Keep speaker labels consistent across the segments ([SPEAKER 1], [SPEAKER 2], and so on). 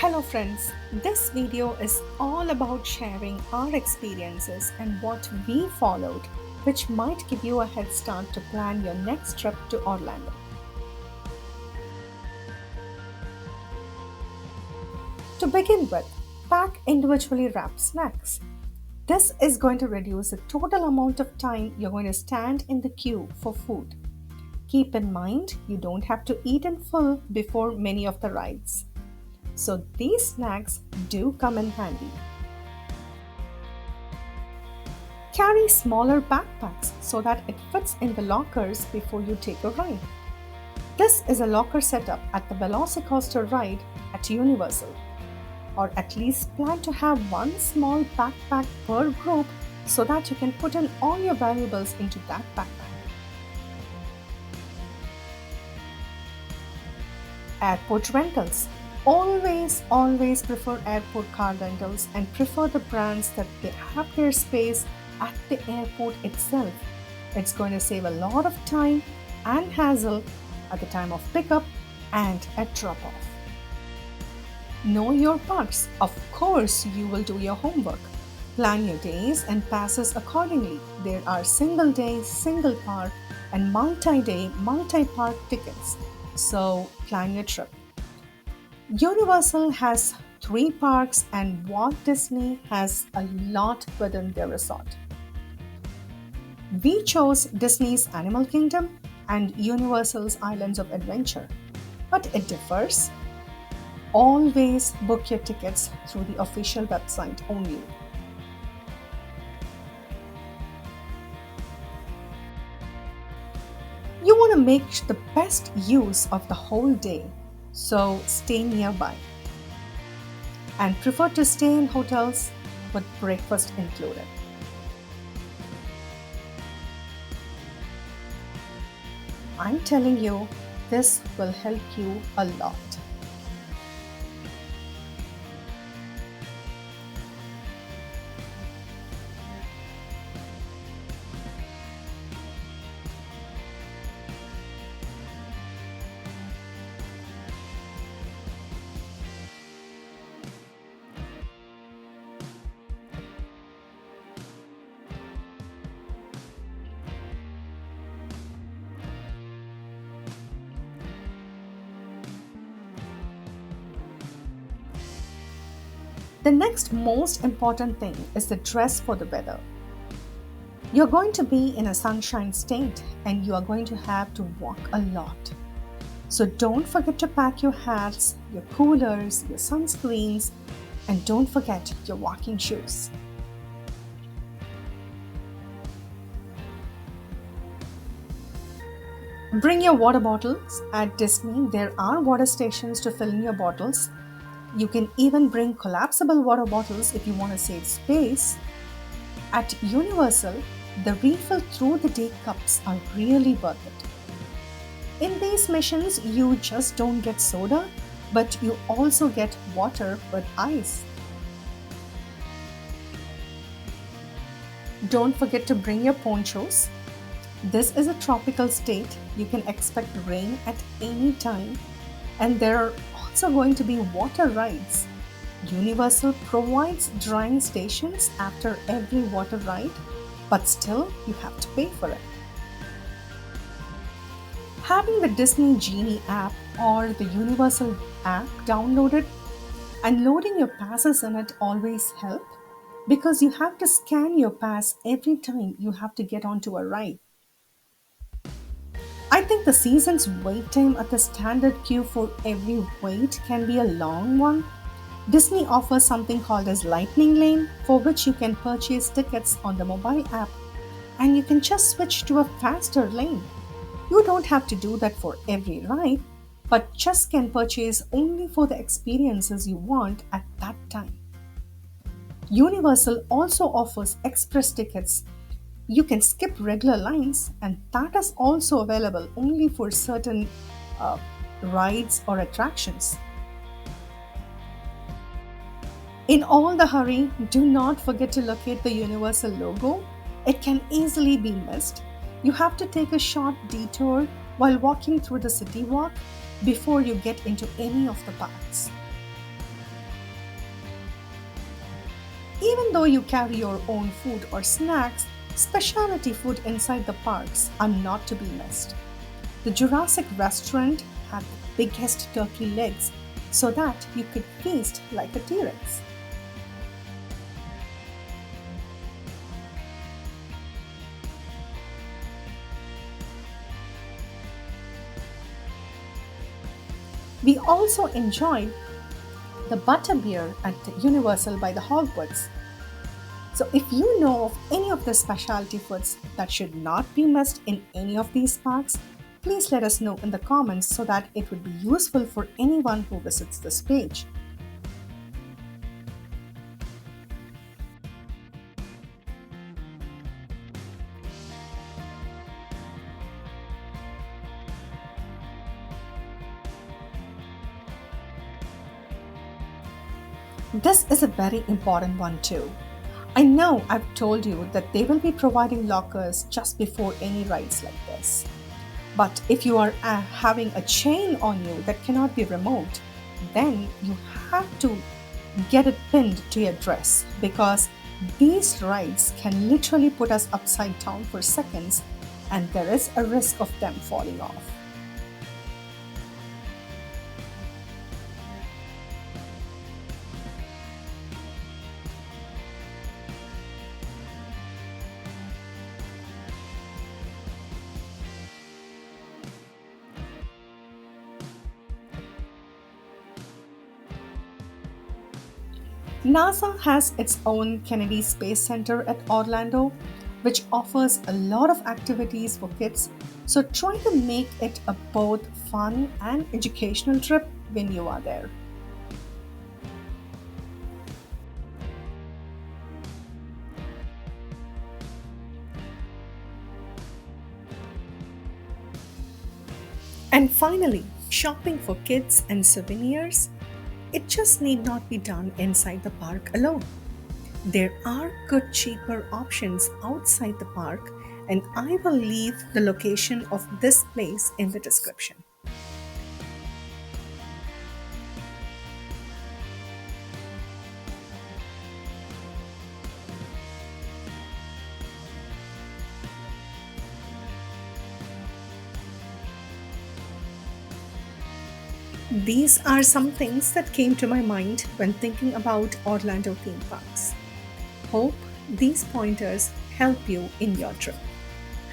[SPEAKER 1] Hello friends, this video is all about sharing our experiences and what we followed, which might give you a head start to plan your next trip to Orlando. To begin with, pack individually wrapped snacks. This is going to reduce the total amount of time you're going to stand in the queue for food. Keep in mind, you don't have to eat in full before many of the rides. So these snacks do come in handy. Carry smaller backpacks so that it fits in the lockers before you take a ride. This is a locker setup at the Velocicoaster ride at Universal. Or at least plan to have one small backpack per group so that you can put in all your valuables into that backpack. Airport rentals. Always prefer airport car rentals and prefer the brands that they have their space at the airport itself. It's going to save a lot of time and hassle at the time of pickup and at drop off. Know your parks. Of course, you will do your homework. Plan your days and passes accordingly. There are single day, single park, and multi day, multi park tickets. So, plan your trip. Universal has three parks, and Walt Disney has a lot within their resort. We chose Disney's Animal Kingdom and Universal's Islands of Adventure, but it differs. Always book your tickets through the official website only. You want to make the best use of the whole day, so stay nearby and prefer to stay in hotels with breakfast included. I'm telling you, this will help you a lot. The next most important thing is the dress for the weather. You're going to be in a sunshine state and you are going to have to walk a lot. So don't forget to pack your hats, your coolers, your sunscreens, and don't forget your walking shoes. Bring your water bottles. At Disney, there are water stations to fill in your bottles. You can even bring collapsible water bottles if you want to save space. At Universal, the refill through the day cups are really worth it. In these missions, you just don't get soda, but you also get water with ice. Don't forget to bring your ponchos. This is a tropical state. You can expect rain at any time, and there are also going to be water rides. Universal provides drying stations after every water ride, but still you have to pay for it. Having the Disney Genie app or the Universal app downloaded and loading your passes in it always help because you have to scan your pass every time you have to get onto a ride. I think the season's wait time at the standard queue for every wait can be a long one. Disney offers something called as Lightning Lane, for which you can purchase tickets on the mobile app and you can just switch to a faster lane. You don't have to do that for every ride, but just can purchase only for the experiences you want at that time. Universal also offers express tickets. You can skip regular lines, and that is also available only for certain uh, rides or attractions. In all the hurry, do not forget to locate the Universal logo. It can easily be missed. You have to take a short detour while walking through the city walk before you get into any of the parks. though you carry your own food or snacks, specialty food inside the parks are not to be missed. The Jurassic restaurant had the biggest turkey legs so that you could feast like a T Rex. We also enjoyed the butterbeer at Universal by the Hogwarts. So, if you know of any of the specialty foods that should not be missed in any of these parks, please let us know in the comments so that it would be useful for anyone who visits this page. This is a very important one too. I know I've told you that they will be providing lockers just before any rides like this. But if you are having a chain on you that cannot be removed, then you have to get it pinned to your dress because these rides can literally put us upside down for seconds and there is a risk of them falling off. NASA has its own Kennedy Space Center at Orlando, which offers a lot of activities for kids. So try to make it a both fun and educational trip when you are there. And finally, shopping for kids and souvenirs. It just need not be done inside the park alone. There are good cheaper options outside the park, and I will leave the location of this place in the description. These are some things that came to my mind when thinking about Orlando theme parks. Hope these pointers help you in your trip.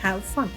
[SPEAKER 1] Have fun!